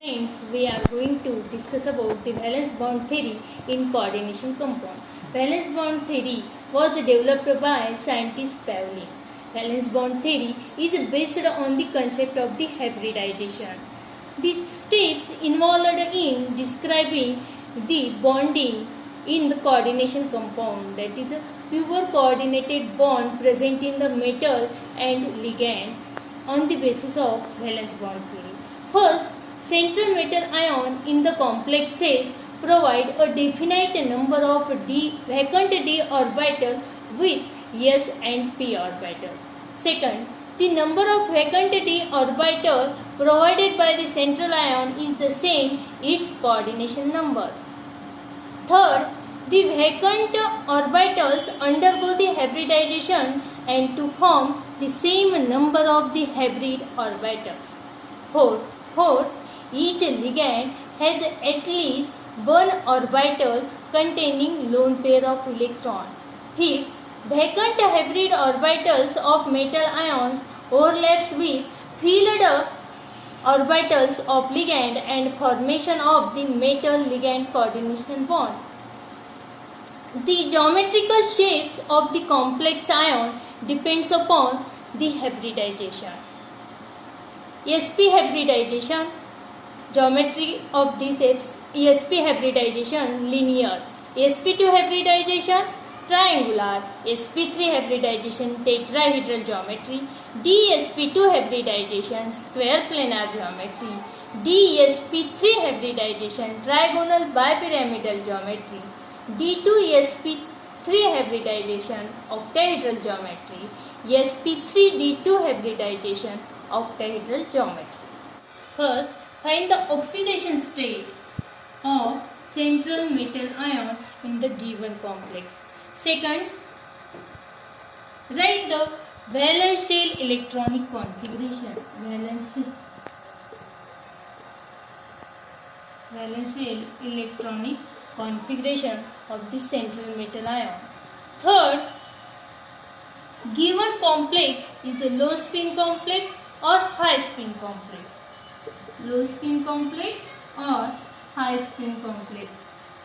Friends, we are going to discuss about the valence bond theory in coordination compound. Valence bond theory was developed by scientist Pauli. Valence bond theory is based on the concept of the hybridization. The steps involved in describing the bonding in the coordination compound, that is a pure coordinated bond present in the metal and ligand on the basis of valence bond theory. First, central metal ion in the complexes provide a definite number of vacant d orbital with s and p orbital. Second, the number of vacant d orbital provided by the central ion is the same its coordination number. Third, the vacant orbitals undergo the hybridization and to form the same number of the hybrid orbitals. Fourth, each ligand has at least one orbital containing lone pair of electrons. Fifth, vacant hybrid orbitals of metal ions overlaps with filled orbitals of ligand and formation of the metal ligand coordination bond. The geometrical shapes of the complex ion depends upon the hybridization. sp hybridization, geometry of this sp hybridization linear, sp2 hybridization triangular, sp3 hybridization tetrahedral geometry, dsp2 hybridization square planar geometry, dsp3 hybridization trigonal bipyramidal geometry, d2sp3 hybridization octahedral geometry, sp3d2 hybridization octahedral geometry. First, find the oxidation state of central metal ion in the given complex. Second, write the valence shell electronic configuration. Valence shell electronic configuration of the central metal ion. Third, given complex is a low spin complex or high spin complex. Low spin complex or high spin complex.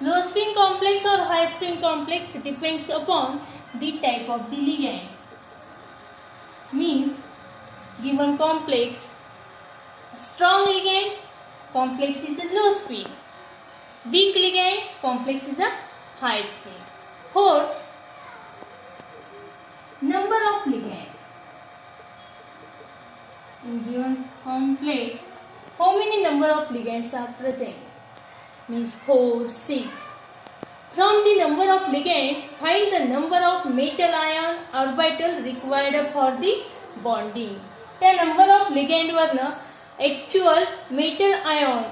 Low spin complex or high spin complex depends upon the type of the ligand. Means given complex, strong ligand, complex is a low spin. Weak ligand, complex is a high spin. Fourth, number of ligand. In given complex, how many number of ligands are present? Means 4, 6. From the number of ligands, find the number of metal ion orbital required for the bonding. त्या number of ligand वरनं actual metal ion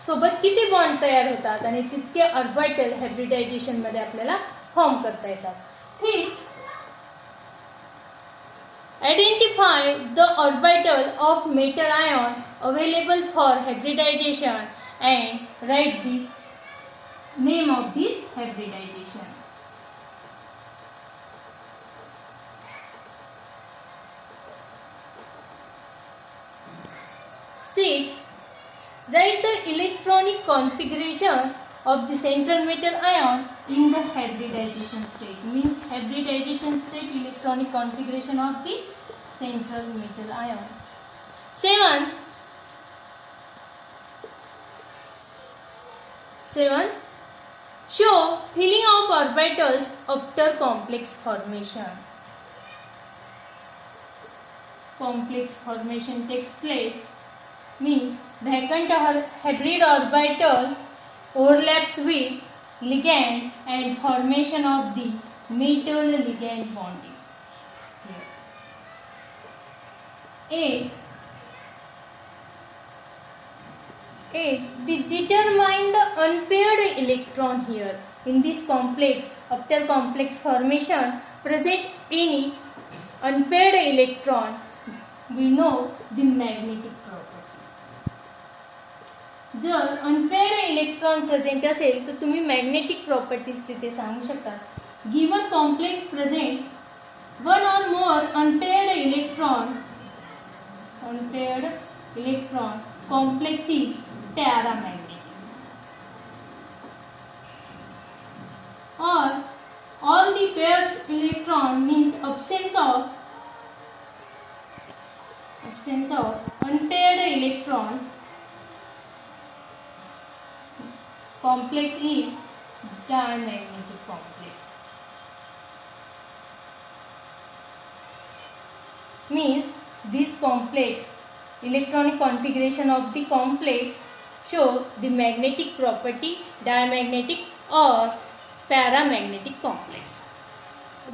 सोबत किती bond तयार होतात आणि तितके orbital hybridisation मध्ये आपल्याला फॉर्म करता येतात. ठीक. Identify the orbital of metal ion available for hybridization and write the name of this hybridization. Six, write the electronic configuration of the central metal ion in the hybridization state. Means hybridization state electronic configuration of the central metal ion. Seventh, show filling of orbitals after complex formation. Complex formation takes place. Means vacant hybrid orbital overlaps with ligand and formation of the metal ligand bonding. 8. Determine the unpaired electron here. In this complex, after complex formation, present any unpaired electron, we know the magnetic properties. जर unpaired electron present असेल तर तुम्ही magnetic properties तिथे सांगू शकता. Given complex present one or more unpaired electron complex is paramagnetic. Or all the pairs electron means absence of unpaired electron complex is diamagnetic complex. Means this complex electronic configuration of the complex show the magnetic property diamagnetic or paramagnetic complex.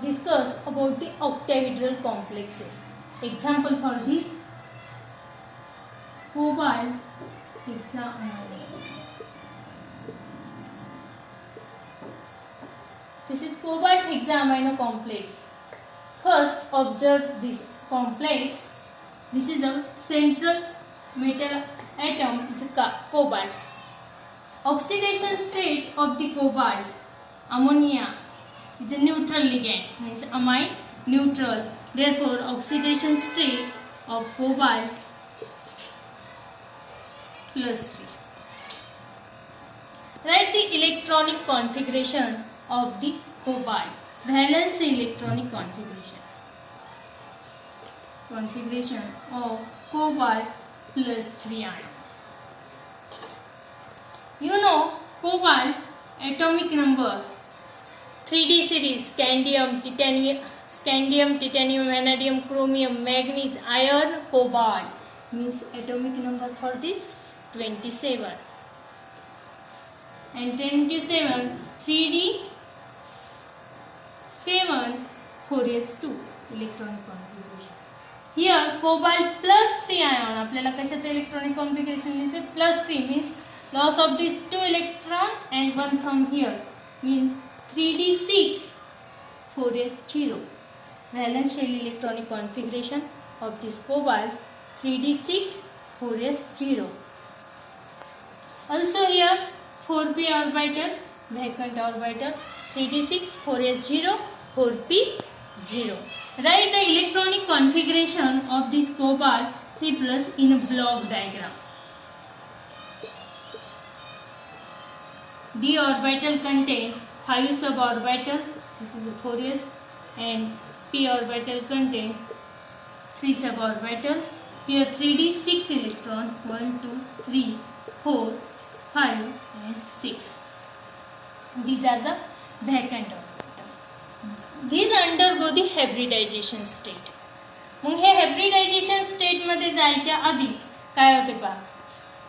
Discuss about the octahedral complexes. Example for this: cobalt hexaamino. This is cobalt hexaamino complex. First, observe this complex. This is a central metal atom. It's a cobalt. Oxidation state of the cobalt, ammonia, is a neutral ligand. Means amine neutral. Therefore, oxidation state of cobalt +3. Write the electronic configuration of the cobalt. Valence electronic configuration of cobalt +3 ion. You know cobalt atomic number 3D series: scandium, titanium, vanadium, chromium, manganese, iron, cobalt. Means atomic number for this 27. And 27 3D 7 4s2 electronic configuration. Here cobalt +3 ion. आपल्याला कशाचं electronic configuration लिहायचं? +3 means loss of these 2 electron and 1 from here, means 3d6 4s0. Valence shell electronic configuration of this cobalt 3d6 4s0. Also here 4p orbital, vacant orbital, 3d6 4s0 4p0. Write the electronic configuration of this cobalt 3+ in a block diagram. D orbital contain 5 suborbitals. This is the 4s, and p orbital contain 3 suborbitals. Here 3d6 electron 1 2 3 4 5 and 6. These are the vacant orbital. These undergo the hybridization state. Mug hey hybridization state मध्ये जायच्या आधी काय होते पहा?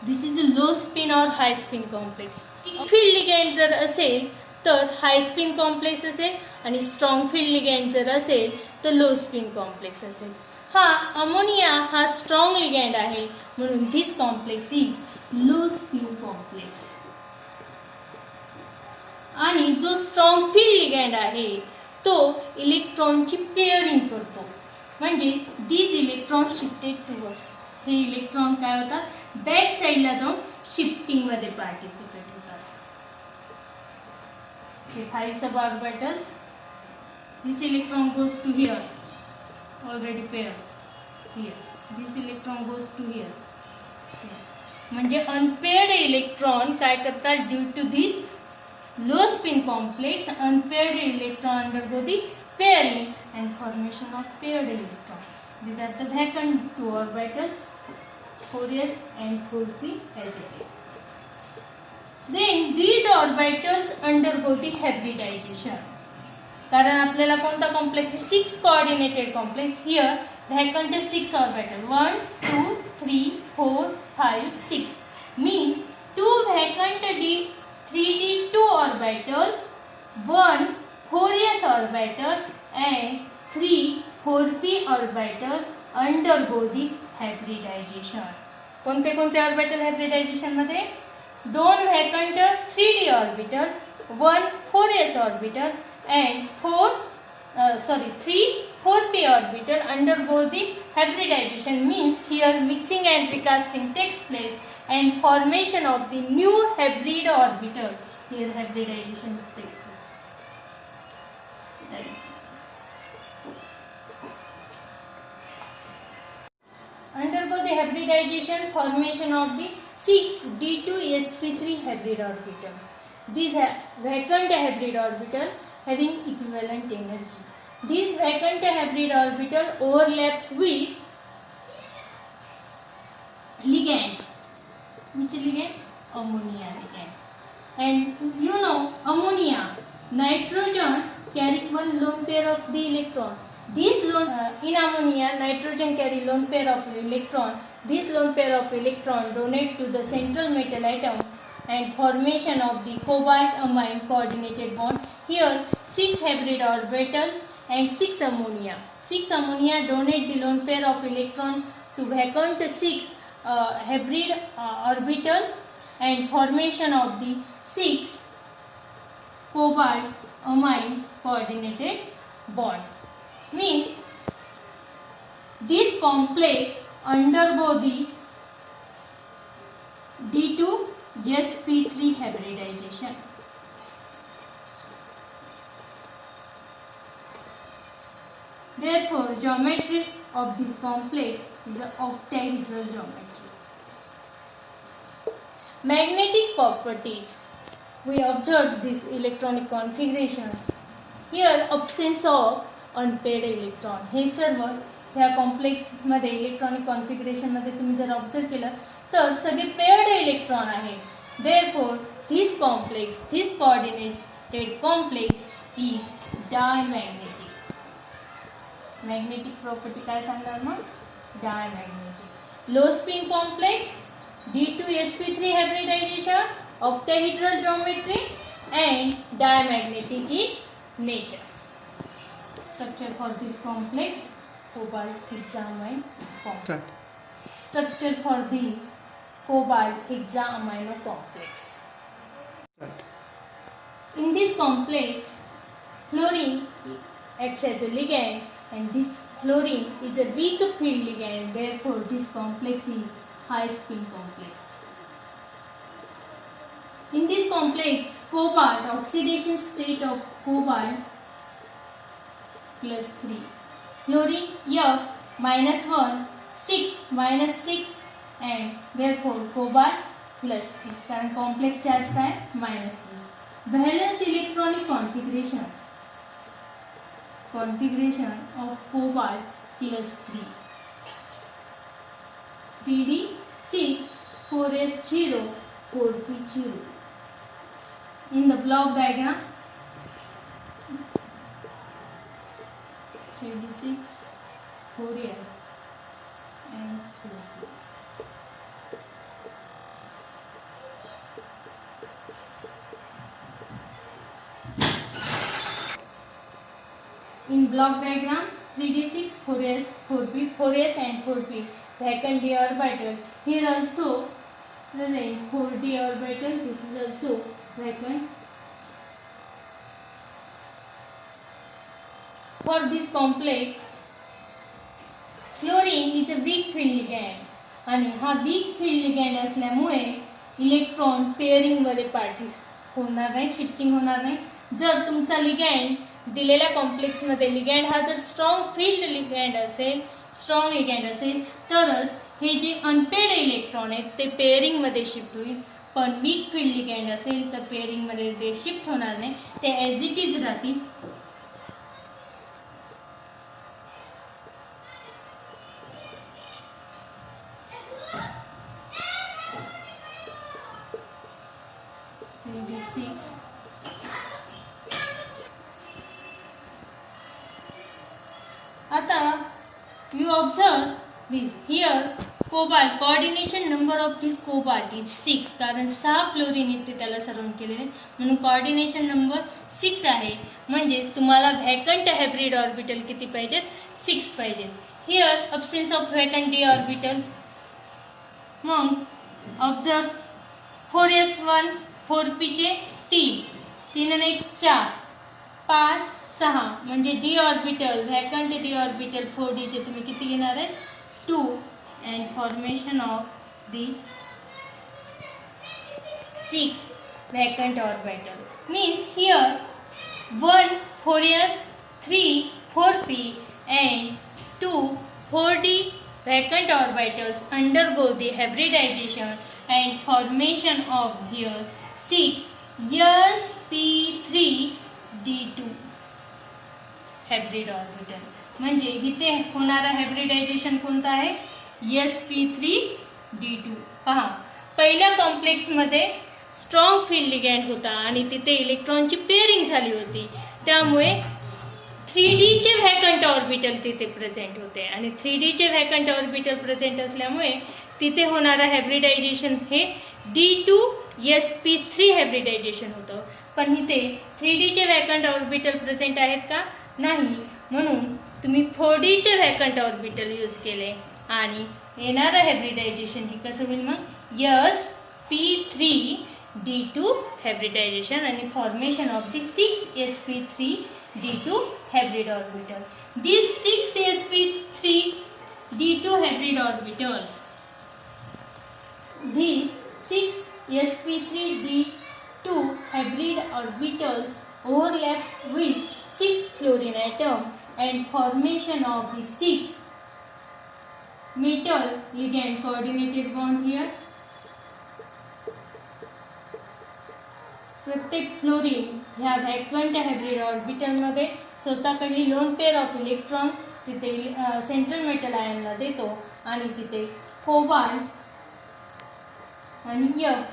This is a low spin or high spin complex. Field ligand जर असेल तर हाय spin complex असेल आणि स्ट्रॉंग फील्ड लिगँड जर असेल तर लो स्पिन कॉम्प्लेक्स असेल. हा अमोनिया हा स्ट्रॉंग लिगँड आहे म्हणून this complex is low spin complex. आणि जो स्ट्रॉंग फील्ड लिगँड आहे तो इलेक्ट्रॉनची पेअरिंग करतो. म्हणजे दीज इलेक्ट्रॉन शिफ्टेड टुवर्ड्स. हे इलेक्ट्रॉन काय होतात? बॅक साईडला जाऊन शिफ्टिंग मध्ये पार्टिसिपेट होतात. 5 suborbitals. This electron goes to here, already pair here. This electron goes to here. म्हणजे अनपेअर्ड इलेक्ट्रॉन काय करतात? Due to this low spin complex, unpaired electron undergo the pairing and formation of paired electrons. These are the vacant 2 orbitals, 4s and 4p as it is. Then these orbitals undergo the hybridization. कारण आपल्याला कोणता complex? 6 coordinated complex. Here vacant is 6 orbital. 1 2 3 4 5 6 means 2 vacant 3d2 orbitals, 1 4s orbital and 3 4p orbital undergo the hybridization. कोणते कोणते orbital hybridisation मध्ये? 2 vacant 3d orbital, 1 4s orbital and 3 4p orbital undergo the hybridization. Means here mixing and recasting takes place and formation of the new hybrid orbital. Here hybridization takes place. undergo the hybridization formation of the 6 d2sp3 hybrid orbitals. These vacant hybrid orbital having equivalent energy. This vacant hybrid orbital overlaps with ligand. Which ligand? Ammonia ligand. And you know ammonia, nitrogen carry one lone pair of the electron. This lone in ammonia, nitrogen carry lone pair of electron. This lone pair of electron donate to the central metal atom and formation of the cobalt amine coordinated bond. Here 6 hybrid orbitals and 6 ammonia. 6 ammonia donate the lone pair of electron to vacant 6 hybrid orbital and formation of the 6 cobalt amine coordinated bond. Means this complex undergo the d2sp3 hybridization. Therefore, geometry of this complex is the octahedral geometry. Magnetic properties. We observed this electronic configuration. Here absence of unpaired electron. हे सर्व ह्या कॉम्प्लेक्समध्ये electronic कॉन्फिगरेशनमध्ये तुम्ही जर observe केलं तर सगळे paired electron आहेत. Therefore this complex, this coordinated complex is diamagnetic. Magnetic property काय सांगणार मग? Diamagnetic. Low spin complex, d2sp3 hybridization, octahedral geometry and diamagnetic in nature. Structure for this complex, cobalt hexaamine complex. Structure for this cobalt hexaamino complex. In this complex, fluorine acts as a ligand and this fluorine is a weak field ligand. Therefore, this complex is high spin complex. In this complex, cobalt, oxidation state of cobalt plus 3. Fluorine F minus 1, 6 minus 6 and therefore cobalt plus 3. कारण complex charge का है? minus 3. Valence electronic configuration. Configuration of cobalt plus 3. 3d 6 4s0 4p0. In the block diagram, 3d6 4s and 4p. In block diagram, 3d6 4s 4p, 4s and 4p vacant d orbital. Here also present 4d orbital. This is also vacant. For this complex, fluorine is a weak field ligand आणि हा weak field ligand असल्यामुळे electron pairing मध्ये participate होणार नाही, shifting होणार नाही. जर तुमचा लिगँड दिलेल्या कॉम्प्लेक्स मध्ये लिगँड हा जर स्ट्रॉंग फील्ड लिगँड असेल, स्ट्रॉंग लिगँड असेल तरच हे जे अनपेड इलेक्ट्रॉन आहेत ते पेअरिंग मध्ये शिफ्ट होईल. पण वीक फील्ड लिगँड असेल तर पेअरिंग मध्ये ते शिफ्ट होणार नाही, ते ॲज इट इज राहतील. आता you observe this here cobalt coordination number of this cobalt is 6 कारण 6 फ्लोरीन इथे त्याला सराउंड केलेले म्हणून कोऑर्डिनेशन नंबर 6 आहे. म्हणजेच तुम्हाला व्हॅकंट हायब्रिड ऑर्बिटल किती पाहिजेत? 6 पाहिजेत. Here absence of vacant D orbital. Mug observe 4s1 4p चे 3 3 आणि 1 4 5 6 म्हणजे D orbital vacant D orbital 4d चे तुम्ही किती घेणार आहे? 2 and formation of the 6 vacant orbital means here 1 4s 3 4p and 2 4d vacant orbitals undergo the hybridization and formation of here 6s p3d2 hybrid orbital. म्हणजे इथे होणारा hybridisation कोणता आहे? sp3d2. पहा, पहिल्या कॉम्प्लेक्स मध्ये स्ट्रॉंग फील्ड लिगँड होता आणि तिथे इलेक्ट्रॉनची पेअरिंग झाली होती, त्यामुळे 3D चे व्हॅकंट ऑर्बिटल तिथे प्रेझेंट होते आणि 3D चे व्हॅकंट ऑर्बिटल प्रेझेंट असल्यामुळे तिथे होणारा हायब्रिडायझेशन हे d2sp3 हायब्रिडायझेशन होतं. पण इथे 3D चे व्हॅकंट ऑर्बिटल प्रेझेंट आहेत का? नाही. म्हणून तुम्ही 4D चे व्हॅकंट ऑर्बिटल यूज केले आणि येणारं हायब्रिडायझेशन हे कसं होईल मग? sp3d2 hybridization and formation of the 6sp3d2 hybrid orbital. These 6sp3d2 hybrid orbitals, these 6sp3d2 hybrid orbitals overlap with 6 fluorine atom and formation of the 6 metal ligand coordinated bond here. प्रत्येक fluorine ह्या vacant hybrid orbital मध्ये स्वतःकडली lone pair of electron तिथे central metal आयनला देतो आणि तिथे cobalt आणि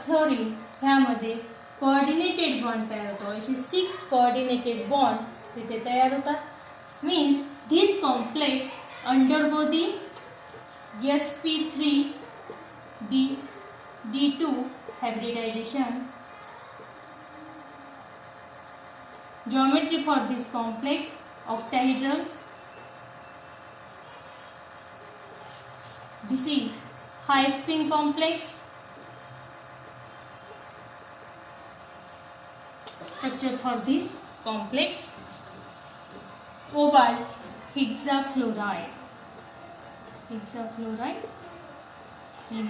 fluorine ह्यामध्ये coordinated bond तयार होतो. असे 6 कोऑर्डिनेटेड बॉन्ड तिथे तयार होतात. Means this complex undergo the sp3d2 hybridization. Geometry for this complex octahedral. This is high spin complex. Structure for this complex: cobalt hexafluoride. Hexafluoride E-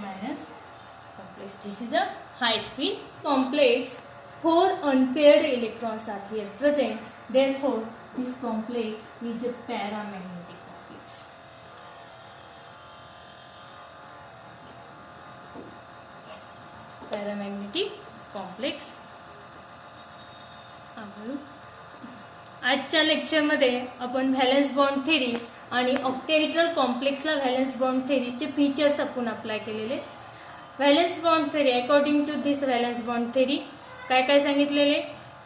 complex. This is a high spin complex. 4 unpaired electrons are here present. Therefore, this complex is a paramagnetic complex. Paramagnetic complex. आजच्या लेक्चरमध्ये आपण valence bond theory आणि octahedral कॉम्प्लेक्सला valence bond थेरीचे features आपण apply केलेले. Valence bond theory, according to this valence bond theory काय काय सांगितलेले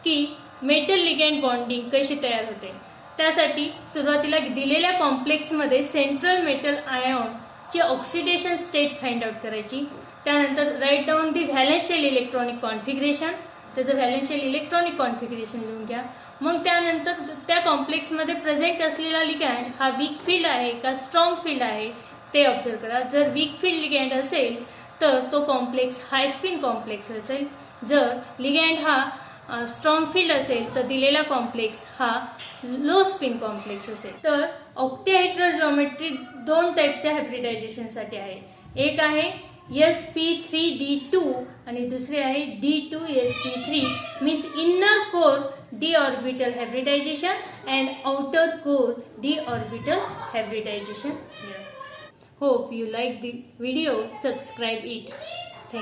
की मेटल लिगँड बॉन्डिंग कशी तयार होते. त्यासाठी सुरुवातीला दिलेल्या कॉम्प्लेक्समध्ये सेंट्रल मेटल आयॉनची ऑक्सिडेशन स्टेट फाइंड आउट करायची. त्यानंतर write down the valential electronic configuration, त्याचं व्हॅलेन्शियल इलेक्ट्रॉनिक कॉन्फिगरेशन लिहून घ्या. मग त्यानंतर त्या कॉम्प्लेक्समध्ये प्रेझेंट असलेला लिगँड हा वीक फील्ड आहे का स्ट्रॉंग फील्ड आहे ते ऑब्झर्व करा. जर वीक फील्ड लिगँड असेल तर तो कॉम्प्लेक्स हाय स्पिन कॉम्प्लेक्स असेल. जर लिगँड हा स्ट्रॉंग फील्ड असेल तर दिलेला कॉम्प्लेक्स हा लो स्पिन कॉम्प्लेक्स असेल. तर ऑक्टेहेड्रल जॉमेट्री 2 टाईपच्या हायब्रिडायझेशनसाठी आहे. एक आहे sp3d2 आणि दुसरे आहे d2sp3. Means inner core d orbital hybridization and outer core d orbital hybridization. Hope you like the video. Subscribe it.